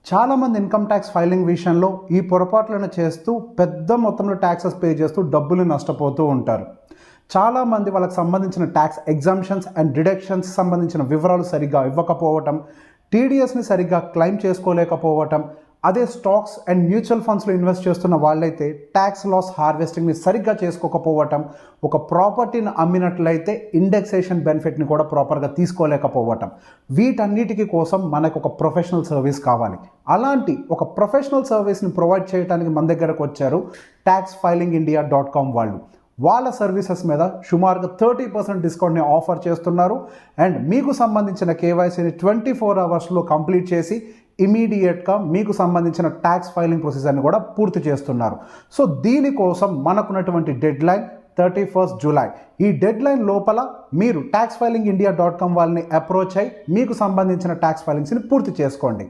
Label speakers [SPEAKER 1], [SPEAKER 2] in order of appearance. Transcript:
[SPEAKER 1] చాలామంది income tax filing విషయంలో ఈ పొరపాట్లను చేస్తూ పెద్ద మొత్తంలో ట్యాక్సెస్ పే చేస్తూ డబ్బులు నష్టపోతూ ఉంటారు. చాలామంది వాళ్ళకి సంబంధించిన ట్యాక్స్ ఎగ్జామ్షన్స్ అండ్ డిడక్షన్స్ సంబంధించిన వివరాలు సరిగ్గా ఇవ్వకపోవటం, టీడీఎస్ని సరిగ్గా క్లెయిమ్ చేసుకోలేకపోవటం, అదే స్టాక్స్ అండ్ మ్యూచువల్ ఫండ్స్లో ఇన్వెస్ట్ చేస్తున్న వాళ్ళైతే ట్యాక్స్ లాస్ హార్వెస్టింగ్ని సరిగ్గా చేసుకోకపోవటం, ఒక ప్రాపర్టీని అమ్మినట్లయితే ఇండెక్సేషన్ బెనిఫిట్ని కూడా ప్రాపర్గా తీసుకోలేకపోవటం, వీటన్నిటికీ కోసం మనకు ఒక ప్రొఫెషనల్ సర్వీస్ కావాలి. అలాంటి ఒక ప్రొఫెషనల్ సర్వీస్ని ప్రొవైడ్ చేయడానికి మన దగ్గరకు వచ్చారు taxfilingindia.com వాళ్ళు. వాళ్ళ సర్వీసెస్ మీద సుమారుగా 30% డిస్కౌంట్ని ఆఫర్ చేస్తున్నారు. అండ్ మీకు సంబంధించిన కేవైసీని 24 అవర్స్లో కంప్లీట్ చేసి ఇమీడియట్గా మీకు సంబంధించిన ట్యాక్స్ ఫైలింగ్ ప్రొసీజర్ని కూడా పూర్తి చేస్తున్నారు. సో దీనికోసం మనకున్నటువంటి డెడ్ లైన్ 31 జూలై. ఈ డెడ్ లైన్ లోపల మీరు taxfilingindia.com వాళ్ళని అప్రోచ్ అయ్యి మీకు సంబంధించిన ట్యాక్స్ ఫైలింగ్స్ని పూర్తి చేసుకోండి.